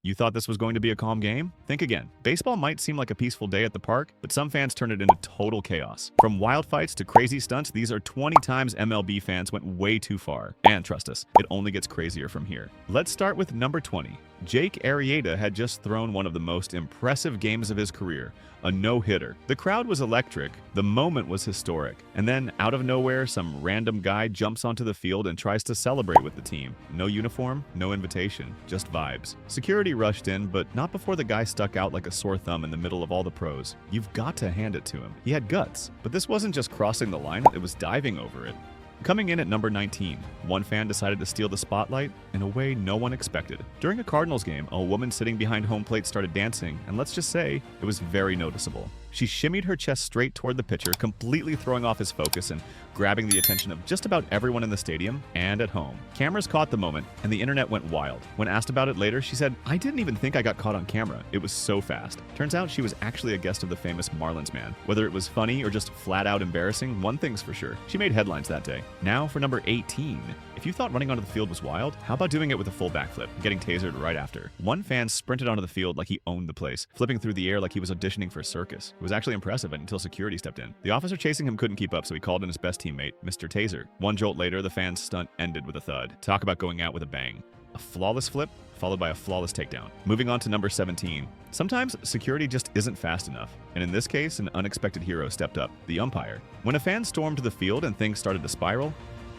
You thought this was going to be a calm game? Think again. Baseball might seem like a peaceful day at the park, but some fans turned it into total chaos. From wild fights to crazy stunts, these are 20 times MLB fans went way too far. And trust us, it only gets crazier from here. Let's start with number 20. Jake Arrieta had just thrown one of the most impressive games of his career, a no-hitter. The crowd was electric, the moment was historic, and then out of nowhere, some random guy jumps onto the field and tries to celebrate with the team. No uniform, no invitation, just vibes. Security rushed in, but not before the guy stuck out like a sore thumb in the middle of all the pros. You've got to hand it to him. He had guts, but this wasn't just crossing the line, it was diving over it. Coming in at number 19, one fan decided to steal the spotlight in a way no one expected. During a Cardinals game, a woman sitting behind home plate started dancing, and let's just say, it was very noticeable. She shimmied her chest straight toward the pitcher, completely throwing off his focus and grabbing the attention of just about everyone in the stadium and at home. Cameras caught the moment, and the internet went wild. When asked about it later, she said, "I didn't even think I got caught on camera. It was so fast." Turns out she was actually a guest of the famous Marlins man. Whether it was funny or just flat out embarrassing, one thing's for sure. She made headlines that day. Now for number 18. If you thought running onto the field was wild, how about doing it with a full backflip, getting tasered right after? One fan sprinted onto the field like he owned the place, flipping through the air like he was auditioning for a circus. It was actually impressive until security stepped in. The officer chasing him couldn't keep up, so he called in his best teammate, Mr. Taser. One jolt later, the fan's stunt ended with a thud. Talk about going out with a bang. A flawless flip, followed by a flawless takedown. Moving on to number 17. Sometimes security just isn't fast enough, and in this case, an unexpected hero stepped up, the umpire. When a fan stormed the field and things started to spiral,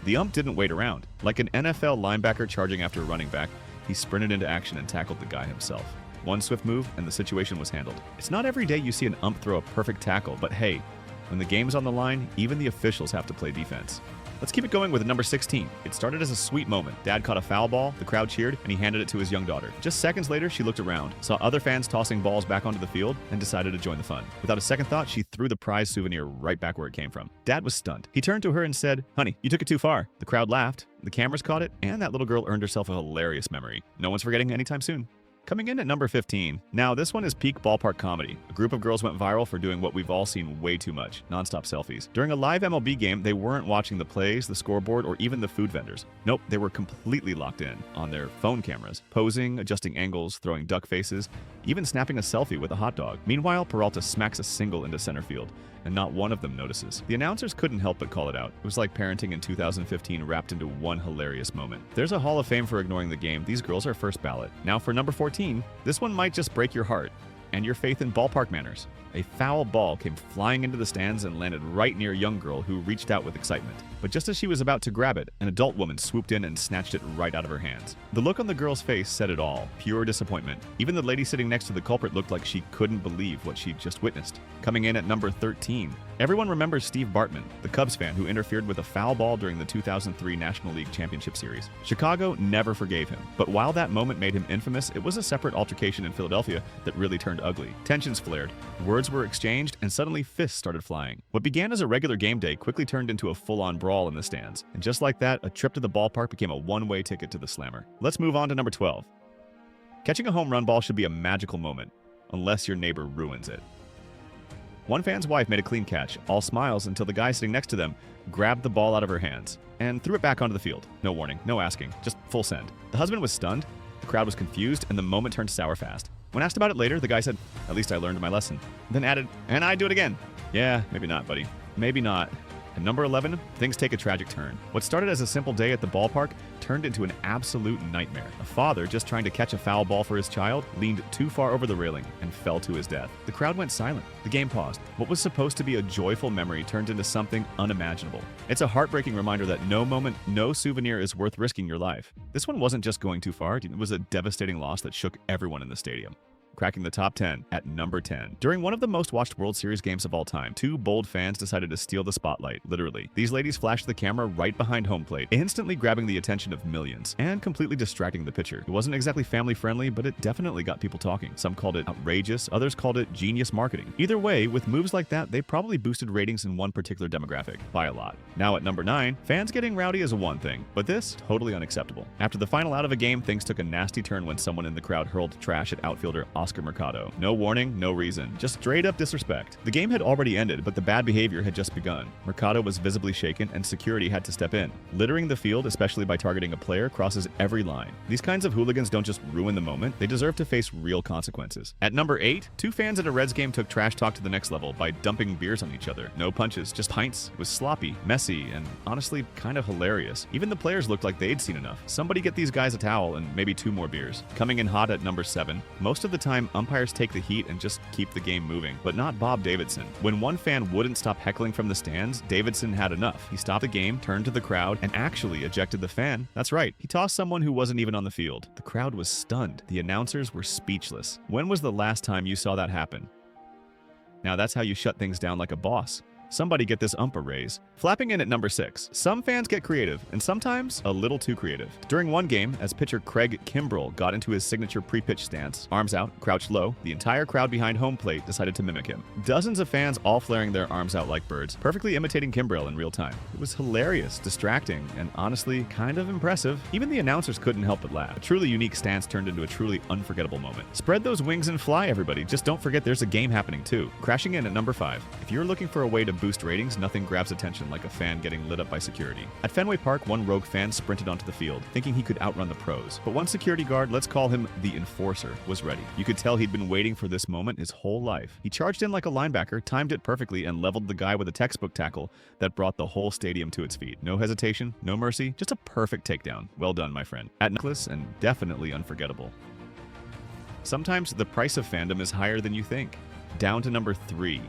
the ump didn't wait around. Like an NFL linebacker charging after a running back, he sprinted into action and tackled the guy himself. One swift move, and the situation was handled. It's not every day you see an ump throw a perfect tackle, but hey, when the game's on the line, even the officials have to play defense. Let's keep it going with number 16. It started as a sweet moment. Dad caught a foul ball, the crowd cheered, and he handed it to his young daughter. Just seconds later, she looked around, saw other fans tossing balls back onto the field, and decided to join the fun. Without a second thought, she threw the prize souvenir right back where it came from. Dad was stunned. He turned to her and said, "Honey, you took it too far." The crowd laughed, the cameras caught it, and that little girl earned herself a hilarious memory. No one's forgetting anytime soon. Coming in at number 15. Now, this one is peak ballpark comedy. A group of girls went viral for doing what we've all seen way too much, nonstop selfies. During a live MLB game, they weren't watching the plays, the scoreboard, or even the food vendors. Nope, they were completely locked in on their phone cameras, posing, adjusting angles, throwing duck faces, even snapping a selfie with a hot dog. Meanwhile, Peralta smacks a single into center field, and not one of them notices. The announcers couldn't help but call it out. It was like parenting in 2015 wrapped into one hilarious moment. There's a Hall of Fame for ignoring the game. These girls are first ballot. Now for number 14, this one might just break your heart and your faith in ballpark manners. A foul ball came flying into the stands and landed right near a young girl who reached out with excitement. But just as she was about to grab it, an adult woman swooped in and snatched it right out of her hands. The look on the girl's face said it all, pure disappointment. Even the lady sitting next to the culprit looked like she couldn't believe what she'd just witnessed. Coming in at number 13. Everyone remembers Steve Bartman, the Cubs fan who interfered with a foul ball during the 2003 National League Championship Series. Chicago never forgave him, but while that moment made him infamous, it was a separate altercation in Philadelphia that really turned ugly. Tensions flared, words were exchanged, and suddenly fists started flying. What began as a regular game day quickly turned into a full-on brawl in the stands. And just like that, a trip to the ballpark became a one-way ticket to the slammer. Let's move on to number 12. Catching a home run ball should be a magical moment, unless your neighbor ruins it. One fan's wife made a clean catch, all smiles until the guy sitting next to them grabbed the ball out of her hands and threw it back onto the field. No warning, no asking, just full send. The husband was stunned, the crowd was confused, and the moment turned sour fast. When asked about it later, the guy said, "At least I learned my lesson." Then added, "And I'd do it again." Yeah, maybe not, buddy. Maybe not. At number 11, things take a tragic turn. What started as a simple day at the ballpark turned into an absolute nightmare. A father, just trying to catch a foul ball for his child, leaned too far over the railing and fell to his death. The crowd went silent. The game paused. What was supposed to be a joyful memory turned into something unimaginable. It's a heartbreaking reminder that no moment, no souvenir is worth risking your life. This one wasn't just going too far. It was a devastating loss that shook everyone in the stadium. Cracking the top 10 at number 10. During one of the most watched World Series games of all time, two bold fans decided to steal the spotlight, literally. These ladies flashed the camera right behind home plate, instantly grabbing the attention of millions and completely distracting the pitcher. It wasn't exactly family friendly, but it definitely got people talking. Some called it outrageous, others called it genius marketing. Either way, with moves like that, they probably boosted ratings in one particular demographic by a lot. Now at number 9, fans getting rowdy is one thing, but this, totally unacceptable. After the final out of a game, things took a nasty turn when someone in the crowd hurled trash at outfielder Oscar Oscar Mercado. No warning, no reason, just straight up disrespect. The game had already ended, but the bad behavior had just begun. Mercado was visibly shaken and security had to step in. Littering the field, especially by targeting a player, crosses every line. These kinds of hooligans don't just ruin the moment, they deserve to face real consequences. At number 8, two fans at a Reds game took trash talk to the next level by dumping beers on each other. No punches, just pints. It was sloppy, messy, and honestly kind of hilarious. Even the players looked like they'd seen enough. Somebody get these guys a towel and maybe 2 more beers. Coming in hot at number 7, most of the time umpires take the heat and just keep the game moving, but not Bob Davidson. When one fan wouldn't stop heckling from the stands, Davidson had enough. He stopped the game, turned to the crowd, and actually ejected the fan. That's right, he tossed someone who wasn't even on the field. The crowd was stunned. The announcers were speechless. When was the last time you saw that happen? Now that's how you shut things down like a boss. Somebody get this ump a raise. Flapping in at number 6. Some fans get creative, and sometimes a little too creative. During one game, as pitcher Craig Kimbrel got into his signature pre-pitch stance, arms out, crouched low, the entire crowd behind home plate decided to mimic him. Dozens of fans all flaring their arms out like birds, perfectly imitating Kimbrel in real time. It was hilarious, distracting, and honestly kind of impressive. Even the announcers couldn't help but laugh. A truly unique stance turned into a truly unforgettable moment. Spread those wings and fly, everybody. Just don't forget there's a game happening too. Crashing in at number 5. If you're looking for a way to boost ratings, nothing grabs attention like a fan getting lit up by security. At Fenway Park, one rogue fan sprinted onto the field, thinking he could outrun the pros. But one security guard, let's call him the enforcer, was ready. You could tell he'd been waiting for this moment his whole life. He charged in like a linebacker, timed it perfectly, and leveled the guy with a textbook tackle that brought the whole stadium to its feet. No hesitation, no mercy, just a perfect takedown. Well done, my friend. At necklace, and definitely unforgettable. Sometimes the price of fandom is higher than you think. Down to number 3.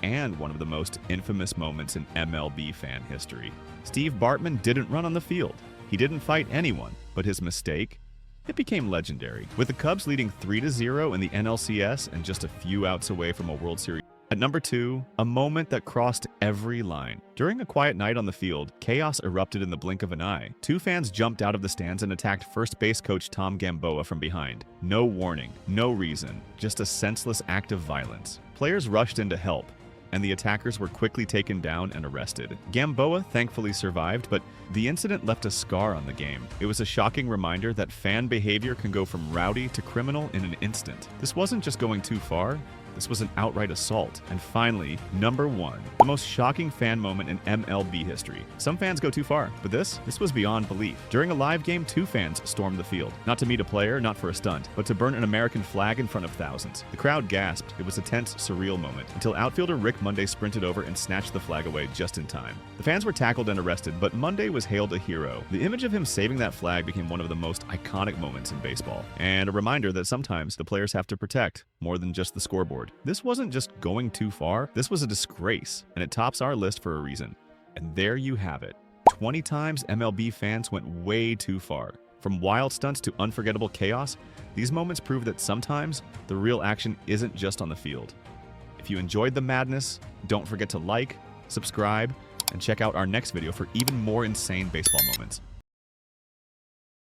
And one of the most infamous moments in MLB fan history. Steve Bartman didn't run on the field. He didn't fight anyone, but his mistake, it became legendary. With the Cubs leading 3-0 in the NLCS and just a few outs away from a World Series. At number 2, a moment that crossed every line. During a quiet night on the field, chaos erupted in the blink of an eye. 2 fans jumped out of the stands and attacked first base coach Tom Gamboa from behind. No warning, no reason, just a senseless act of violence. Players rushed in to help, and the attackers were quickly taken down and arrested. Gamboa thankfully survived, but the incident left a scar on the game. It was a shocking reminder that fan behavior can go from rowdy to criminal in an instant. This wasn't just going too far. This was an outright assault. And finally, number 1, the most shocking fan moment in MLB history. Some fans go too far, but this was beyond belief. During a live game, 2 fans stormed the field. Not to meet a player, not for a stunt, but to burn an American flag in front of thousands. The crowd gasped. It was a tense, surreal moment, until outfielder Rick Monday sprinted over and snatched the flag away just in time. The fans were tackled and arrested, but Monday was hailed a hero. The image of him saving that flag became one of the most iconic moments in baseball, and a reminder that sometimes the players have to protect more than just the scoreboard. This wasn't just going too far, this was a disgrace, and it tops our list for a reason. And there you have it. 20 times MLB fans went way too far. From wild stunts to unforgettable chaos, these moments prove that sometimes the real action isn't just on the field. If you enjoyed the madness, don't forget to like, subscribe, and check out our next video for even more insane baseball moments.